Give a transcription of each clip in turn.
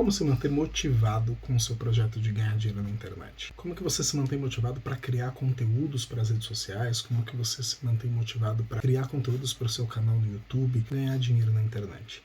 Como se manter motivado com o seu projeto de ganhar dinheiro na internet? Como que você se mantém motivado para criar conteúdos para as redes sociais? Como que você se mantém motivado para criar conteúdos para o seu canal no YouTube e ganhar dinheiro na internet?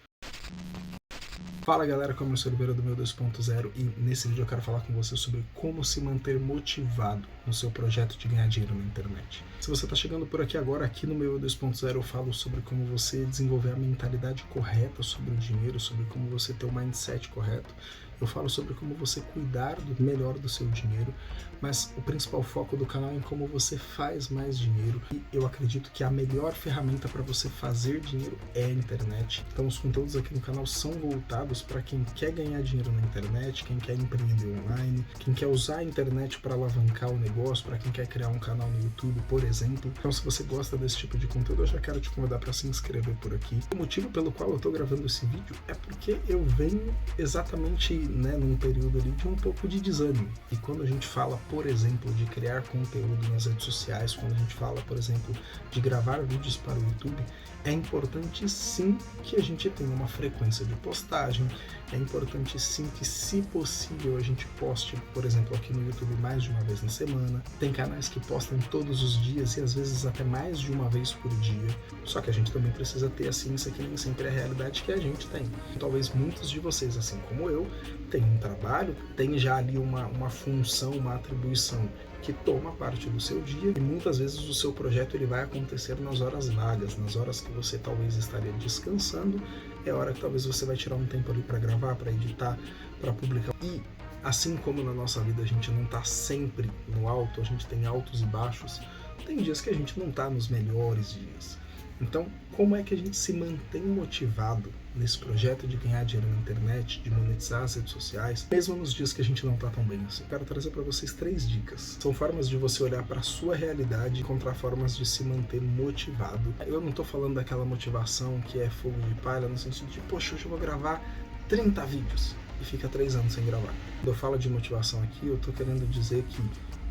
Fala galera, como eu sou o Oliveira do meu 2.0 e nesse vídeo eu quero falar com você sobre como se manter motivado no seu projeto de ganhar dinheiro na internet. Se você está chegando por aqui agora, aqui no meu 2.0 eu falo sobre como você desenvolver a mentalidade correta sobre o dinheiro, sobre como você ter o mindset correto. Eu falo sobre como você cuidar do melhor do seu dinheiro, mas o principal foco do canal é em como você faz mais dinheiro. E eu acredito que a melhor ferramenta para você fazer dinheiro é a internet. Então os conteúdos aqui no canal são voltados para quem quer ganhar dinheiro na internet, quem quer empreender online, quem quer usar a internet para alavancar o negócio, para quem quer criar um canal no YouTube, por exemplo. Então se você gosta desse tipo de conteúdo, eu já quero te convidar para se inscrever por aqui. O motivo pelo qual eu estou gravando esse vídeo é porque eu venho exatamente num período ali de um pouco de desânimo. E quando a gente fala, por exemplo, de criar conteúdo nas redes sociais, quando a gente fala, por exemplo, de gravar vídeos para o YouTube, é importante sim que a gente tenha uma frequência de postagem, é importante sim que, se possível, a gente poste, por exemplo, aqui no YouTube mais de uma vez na semana. Tem canais que postam todos os dias e às vezes até mais de uma vez por dia, só que a gente também precisa ter a ciência que nem sempre é a realidade que a gente tem. Talvez muitos de vocês, assim como eu, tem um trabalho, tem já ali uma função, uma atribuição que toma parte do seu dia e muitas vezes o seu projeto ele vai acontecer nas horas vagas, nas horas que você talvez estaria descansando, é hora que talvez você vai tirar um tempo ali para gravar, para editar, para publicar. E assim como na nossa vida a gente não está sempre no alto, a gente tem altos e baixos, tem dias que a gente não está nos melhores dias. Então, como é que a gente se mantém motivado nesse projeto de ganhar dinheiro na internet, de monetizar as redes sociais, mesmo nos dias que a gente não está tão bem assim? Quero trazer para vocês 3 dicas. São formas de você olhar para a sua realidade e encontrar formas de se manter motivado. Eu não estou falando daquela motivação que é fogo de palha, no sentido de, poxa, hoje eu vou gravar 30 vídeos e fica 3 anos sem gravar. Quando eu falo de motivação aqui, eu estou querendo dizer que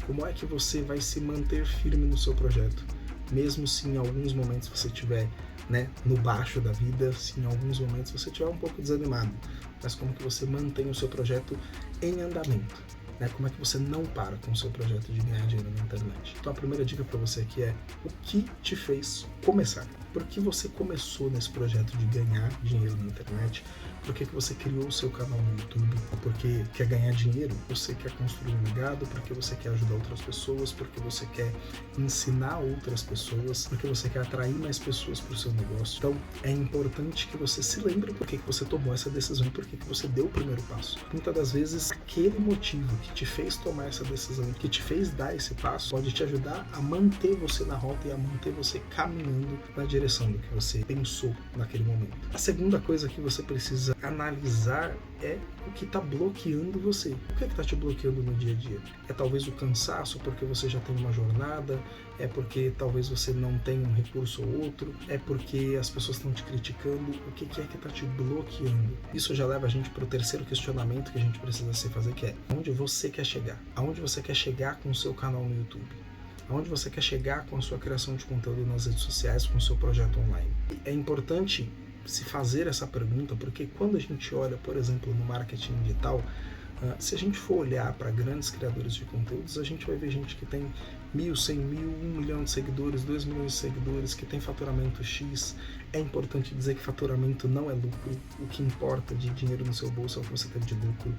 como é que você vai se manter firme no seu projeto? Mesmo se em alguns momentos você estiver no baixo da vida, se em alguns momentos você estiver um pouco desanimado, mas como que você mantém o seu projeto em andamento? Como é que você não para com o seu projeto de ganhar dinheiro na internet? Então a primeira dica para você aqui é o que te fez começar? Por que você começou nesse projeto de ganhar dinheiro na internet? Por que você criou o seu canal no YouTube? Porque quer ganhar dinheiro? Você quer construir um legado? Porque você quer ajudar outras pessoas? Porque você quer ensinar outras pessoas? Porque você quer atrair mais pessoas para o seu negócio? Então é importante que você se lembre por que você tomou essa decisão e por que você deu o primeiro passo. Muitas das vezes aquele motivo que te fez tomar essa decisão, que te fez dar esse passo, pode te ajudar a manter você na rota e a manter você caminhando na direção do que você pensou naquele momento. A segunda coisa que você precisa analisar é o que está bloqueando você. O que está te bloqueando no dia a dia? É talvez o cansaço porque você já tem uma jornada, é porque talvez você não tem um recurso ou outro, é porque as pessoas estão te criticando. O que é que está te bloqueando? Isso já leva a gente para o terceiro questionamento que a gente precisa se fazer, que é onde você quer chegar? Aonde você quer chegar com o seu canal no YouTube? Aonde você quer chegar com a sua criação de conteúdo nas redes sociais, com o seu projeto online? É importante se fazer essa pergunta, porque quando a gente olha, por exemplo, no marketing digital, se a gente for olhar para grandes criadores de conteúdos, a gente vai ver gente que tem 1.000, 100.000, 1 milhão de seguidores, 2 milhões de seguidores, que tem faturamento X. É importante dizer que faturamento não é lucro, o que importa de dinheiro no seu bolso é o que você teve de lucro.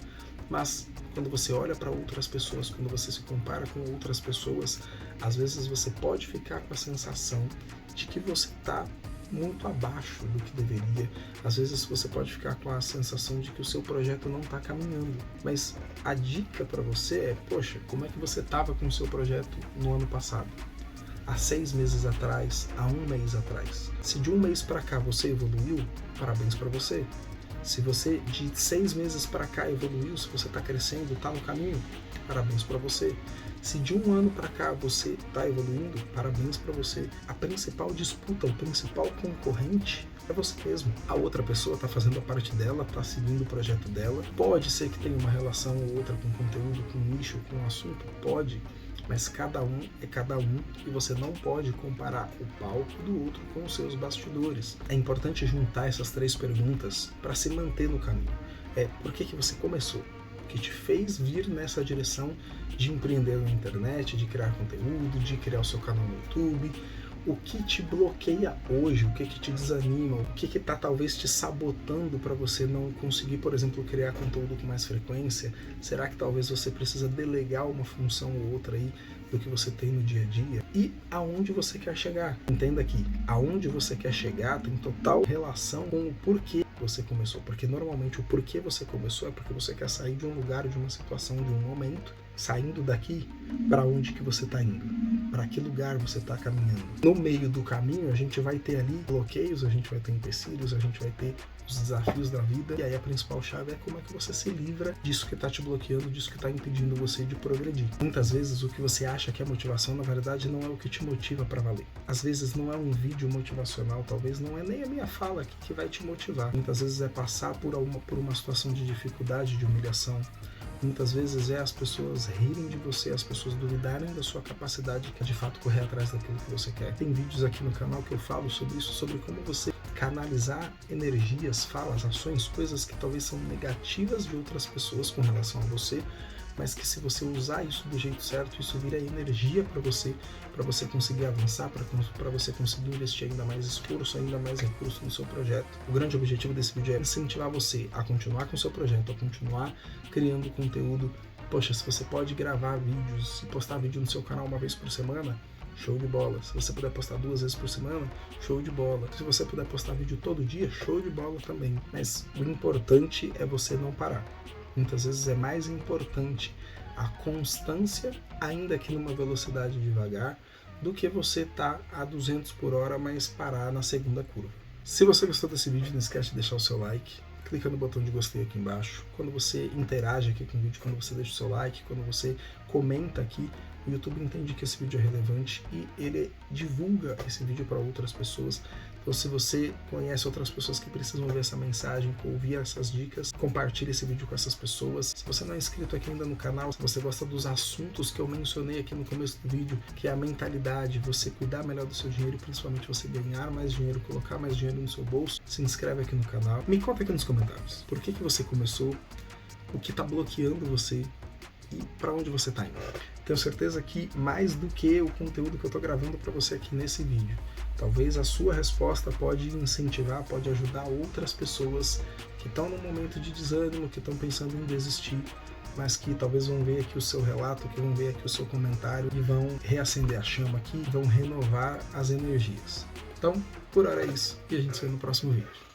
Mas quando você olha para outras pessoas, quando você se compara com outras pessoas, às vezes você pode ficar com a sensação de que você está muito abaixo do que deveria. Às vezes você pode ficar com a sensação de que o seu projeto não está caminhando. Mas a dica para você é, poxa, como é que você estava com o seu projeto no ano passado? Há 6 meses atrás, há 1 mês atrás? Se de 1 mês para cá você evoluiu, parabéns para você. Se você de 6 meses para cá evoluiu, se você está crescendo, está no caminho, parabéns para você. Se de 1 ano para cá você está evoluindo, parabéns para você. A principal disputa, o principal concorrente é você mesmo. A outra pessoa está fazendo a parte dela, está seguindo o projeto dela. Pode ser que tenha uma relação ou outra com conteúdo, com nicho, com assunto, pode. Mas cada um é cada um e você não pode comparar o palco do outro com os seus bastidores. É importante juntar essas 3 perguntas para se manter no caminho. por que você começou, o que te fez vir nessa direção de empreender na internet, de criar conteúdo, de criar o seu canal no YouTube. O que te bloqueia hoje, o que te desanima, o que está talvez te sabotando para você não conseguir, por exemplo, criar conteúdo com mais frequência? Será que talvez você precisa delegar uma função ou outra aí do que você tem no dia a dia? E aonde você quer chegar? Entenda que aonde você quer chegar tem total relação com o porquê você começou, porque normalmente o porquê você começou é porque você quer sair de um lugar, de uma situação, de um momento. Saindo daqui, para onde que você está indo? Para que lugar você está caminhando? No meio do caminho, a gente vai ter ali bloqueios, a gente vai ter empecilhos, a gente vai ter os desafios da vida. E aí a principal chave é como é que você se livra disso que está te bloqueando, disso que está impedindo você de progredir. Muitas vezes o que você acha que é motivação, na verdade, não é o que te motiva para valer. Às vezes não é um vídeo motivacional, talvez não é nem a minha fala aqui que vai te motivar. Muitas vezes é passar por uma situação de dificuldade, de humilhação. Muitas vezes é as pessoas rirem de você, as pessoas duvidarem da sua capacidade de fato correr atrás daquilo que você quer. Tem vídeos aqui no canal que eu falo sobre isso, sobre como você canalizar energias, falas, ações, coisas que talvez são negativas de outras pessoas com relação a você, mas que se você usar isso do jeito certo, isso vira energia para você conseguir avançar, para você conseguir investir ainda mais esforço, ainda mais recurso no seu projeto. O grande objetivo desse vídeo é incentivar você a continuar com o seu projeto, a continuar criando conteúdo. Poxa, se você pode gravar vídeos e postar vídeo no seu canal uma vez por semana, show de bola. Se você puder postar 2 vezes por semana, show de bola. Se você puder postar vídeo todo dia, show de bola também. Mas o importante é você não parar. Muitas vezes é mais importante a constância, ainda que numa velocidade devagar, do que você estar a 200 por hora, mas parar na segunda curva. Se você gostou desse vídeo, não esquece de deixar o seu like, clica no botão de gostei aqui embaixo. Quando você interage aqui com o vídeo, quando você deixa o seu like, quando você comenta aqui, o YouTube entende que esse vídeo é relevante e ele divulga esse vídeo para outras pessoas. Então, se você conhece outras pessoas que precisam ver essa mensagem, ouvir essas dicas, compartilhe esse vídeo com essas pessoas. Se você não é inscrito aqui ainda no canal, se você gosta dos assuntos que eu mencionei aqui no começo do vídeo, que é a mentalidade, você cuidar melhor do seu dinheiro e principalmente você ganhar mais dinheiro, colocar mais dinheiro no seu bolso, se inscreve aqui no canal. Me conta aqui nos comentários, por que você começou, o que está bloqueando você e para onde você está indo. Tenho certeza que mais do que o conteúdo que eu estou gravando para você aqui nesse vídeo, talvez a sua resposta pode incentivar, pode ajudar outras pessoas que estão num momento de desânimo, que estão pensando em desistir, mas que talvez vão ver aqui o seu relato, que vão ver aqui o seu comentário e vão reacender a chama aqui, vão renovar as energias. Então, por hora é isso e a gente se vê no próximo vídeo.